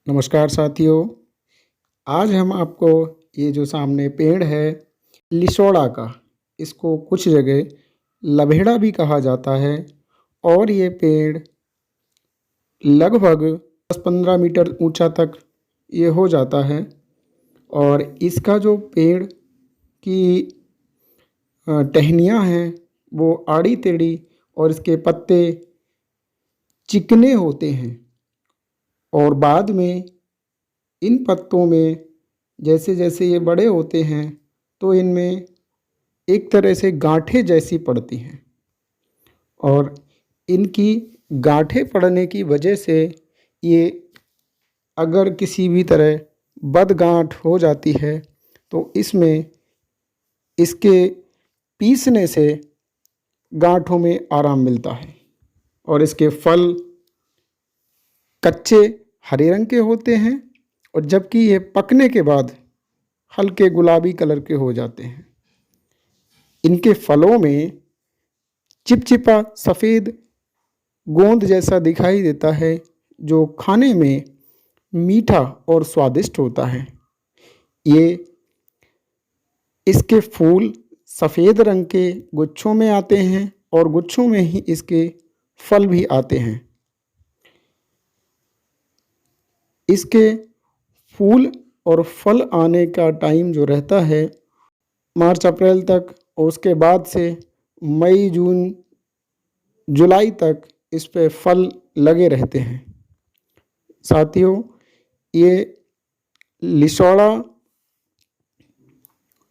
नमस्कार साथियों। आज हम आपको ये जो सामने पेड़ है लिसोड़ा का, इसको कुछ जगह लभेड़ा भी कहा जाता है और ये पेड़ लगभग 10-15 मीटर ऊंचा तक ये हो जाता है। और इसका जो पेड़ की टहनियाँ हैं वो आड़ी टेढ़ी और इसके पत्ते चिकने होते हैं। और बाद में इन पत्तों में जैसे जैसे ये बड़े होते हैं तो इनमें एक तरह से गांठें जैसी पड़ती हैं और इनकी गांठें पड़ने की वजह से ये अगर किसी भी तरह बदगांठ हो जाती है तो इसमें इसके पीसने से गांठों में आराम मिलता है। और इसके फल कच्चे हरे रंग के होते हैं और जबकि ये पकने के बाद हल्के गुलाबी कलर के हो जाते हैं। इनके फलों में चिपचिपा सफ़ेद गोंद जैसा दिखाई देता है जो खाने में मीठा और स्वादिष्ट होता है। ये इसके फूल सफ़ेद रंग के गुच्छों में आते हैं और गुच्छों में ही इसके फल भी आते हैं। इसके फूल और फल आने का टाइम जो रहता है मार्च अप्रैल तक, और उसके बाद से मई जून जुलाई तक इस पे फल लगे रहते हैं। साथियों, ये लिसोड़ा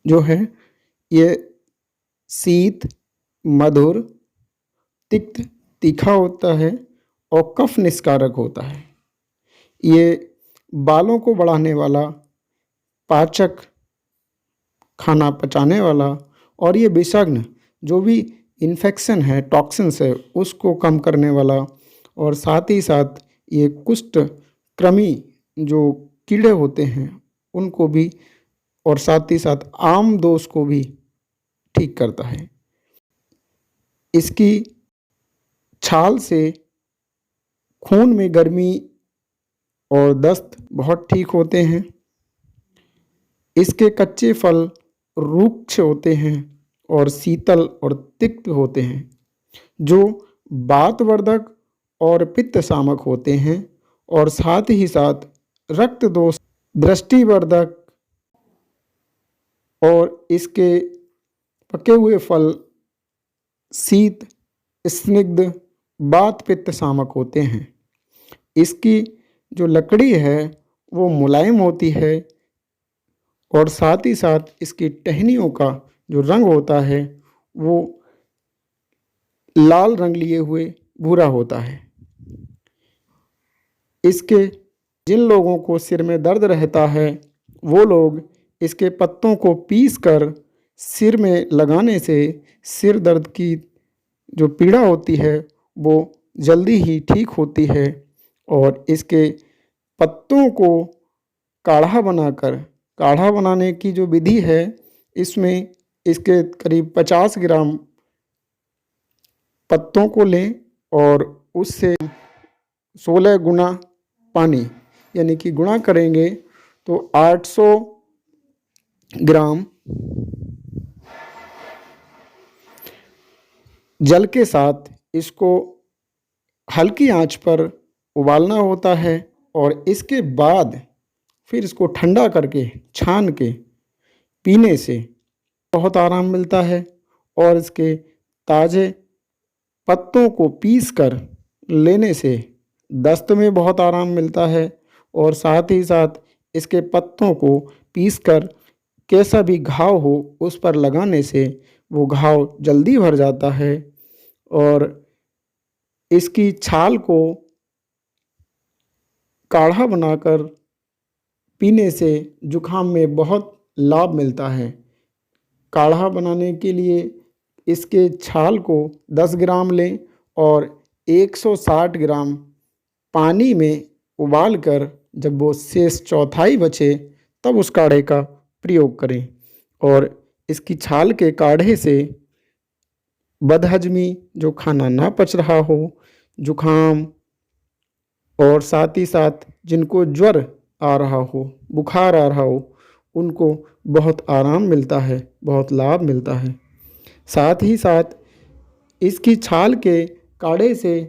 जो है ये शीत, मधुर, तिक्त, तीखा होता है और कफ निस्कारक होता है। ये बालों को बढ़ाने वाला, पाचक, खाना पचाने वाला और ये विषाग्न जो भी इन्फेक्शन है, टॉक्सिन्स है, उसको कम करने वाला और साथ ही साथ ये कुष्ठ कृमि जो कीड़े होते हैं उनको भी और साथ ही साथ आम दोष को भी ठीक करता है। इसकी छाल से खून में गर्मी और दस्त बहुत ठीक होते हैं। इसके कच्चे फल रूक्ष होते हैं और शीतल और तिक्त होते हैं जो वातवर्धक और पित्त शामक होते हैं और साथ ही साथ रक्त दोष, दृष्टिवर्धक। और इसके पके हुए फल शीत, स्निग्ध, वात पित्त शामक होते हैं। इसकी जो लकड़ी है वो मुलायम होती है और साथ ही साथ इसकी टहनियों का जो रंग होता है वो लाल रंग लिए हुए भूरा होता है। इसके जिन लोगों को सिर में दर्द रहता है वो लोग इसके पत्तों को पीसकर सिर में लगाने से सिर दर्द की जो पीड़ा होती है वो जल्दी ही ठीक होती है। और इसके पत्तों को काढ़ा बनाने की जो विधि है, इसमें इसके करीब 50 ग्राम पत्तों को लें और उससे 16 गुना पानी, यानी कि गुणा करेंगे तो 800 ग्राम जल के साथ इसको हल्की आंच पर उबालना होता है और इसके बाद फिर इसको ठंडा करके छान के पीने से बहुत आराम मिलता है। और इसके ताज़े पत्तों को पीसकर लेने से दस्त में बहुत आराम मिलता है और साथ ही साथ इसके पत्तों को पीसकर कैसा भी घाव हो उस पर लगाने से वो घाव जल्दी भर जाता है। और इसकी छाल को काढ़ा बनाकर पीने से जुखाम में बहुत लाभ मिलता है। काढ़ा बनाने के लिए इसके छाल को 10 ग्राम लें और 160 ग्राम पानी में उबाल कर जब वो शेष चौथाई बचे तब उस काढ़े का प्रयोग करें। और इसकी छाल के काढ़े से बदहजमी, जो खाना ना पच रहा हो, जुखाम और साथ ही साथ जिनको ज्वर आ रहा हो, बुखार आ रहा हो, उनको बहुत आराम मिलता है, बहुत लाभ मिलता है। साथ ही साथ इसकी छाल के काढ़े से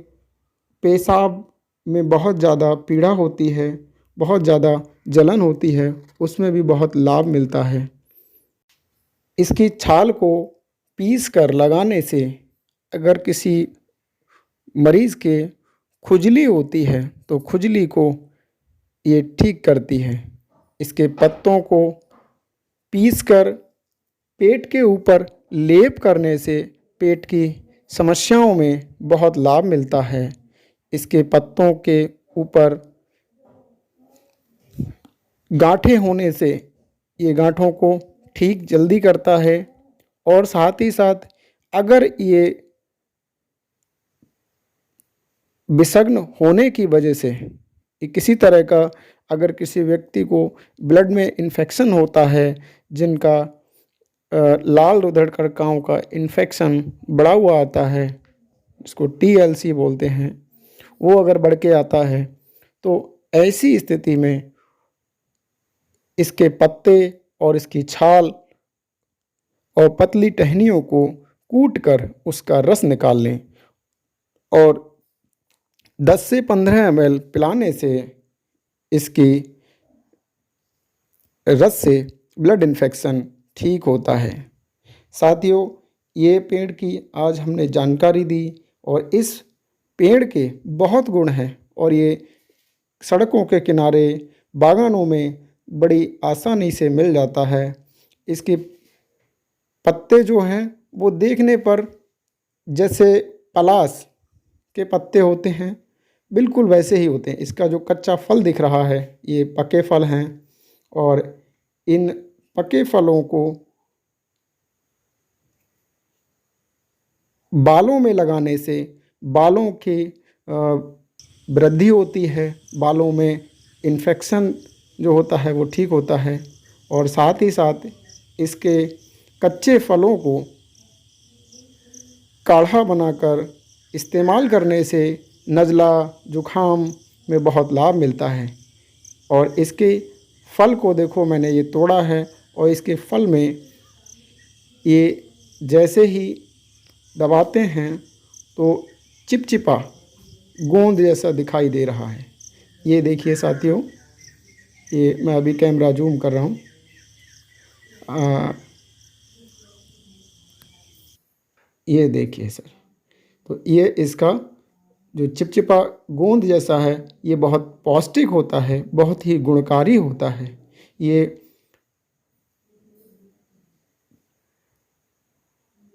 पेशाब में बहुत ज़्यादा पीड़ा होती है, बहुत ज़्यादा जलन होती है, उसमें भी बहुत लाभ मिलता है। इसकी छाल को पीस कर लगाने से अगर किसी मरीज़ के खुजली होती है तो खुजली को ये ठीक करती है। इसके पत्तों को पीसकर पेट के ऊपर लेप करने से पेट की समस्याओं में बहुत लाभ मिलता है। इसके पत्तों के ऊपर गांठें होने से ये गांठों को ठीक जल्दी करता है और साथ ही साथ अगर ये विषग्न होने की वजह से किसी तरह का अगर किसी व्यक्ति को ब्लड में इन्फेक्शन होता है, जिनका लाल रुधिरकणिकाओं का इन्फेक्शन बढ़ा हुआ आता है, जिसको TLC बोलते हैं, वो अगर बढ़ के आता है तो ऐसी स्थिति में इसके पत्ते और इसकी छाल और पतली टहनियों को कूट कर उसका रस निकाल लें और 10 से 15 ml पिलाने से इसकी रस से ब्लड इन्फेक्शन ठीक होता है। साथियों, ये पेड़ की आज हमने जानकारी दी और इस पेड़ के बहुत गुण हैं और ये सड़कों के किनारे, बागानों में बड़ी आसानी से मिल जाता है। इसके पत्ते जो हैं वो देखने पर जैसे पलाश के पत्ते होते हैं, बिल्कुल वैसे ही होते हैं। इसका जो कच्चा फल दिख रहा है ये पके फल हैं और इन पके फलों को बालों में लगाने से बालों की वृद्धि होती है, बालों में इन्फेक्शन जो होता है वो ठीक होता है और साथ ही साथ इसके कच्चे फलों को काढ़ा बनाकर इस्तेमाल करने से नज़ला, जुखाम में बहुत लाभ मिलता है। और इसके फल को देखो, मैंने ये तोड़ा है और इसके फल में ये जैसे ही दबाते हैं तो चिपचिपा गोंद जैसा दिखाई दे रहा है। ये देखिए साथियों, ये मैं अभी कैमरा जूम कर रहा हूँ। ये देखिए सर, तो ये इसका जो चिपचिपा गोंद जैसा है ये बहुत पौष्टिक होता है, बहुत ही गुणकारी होता है। ये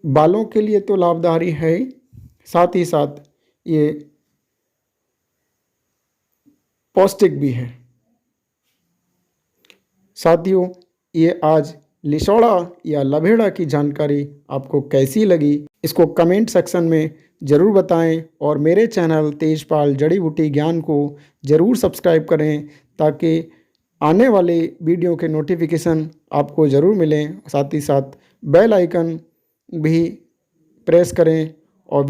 बालों के लिए तो लाभकारी है, साथ ही साथ ये पौष्टिक भी है। साथियों, ये आज लिसोड़ा या लभेड़ा की जानकारी आपको कैसी लगी, इसको कमेंट सेक्शन में ज़रूर बताएं और मेरे चैनल तेजपाल जड़ी बूटी ज्ञान को ज़रूर सब्सक्राइब करें ताकि आने वाले वीडियो के नोटिफिकेशन आपको ज़रूर मिलें। साथ ही साथ बेल आइकन भी प्रेस करें और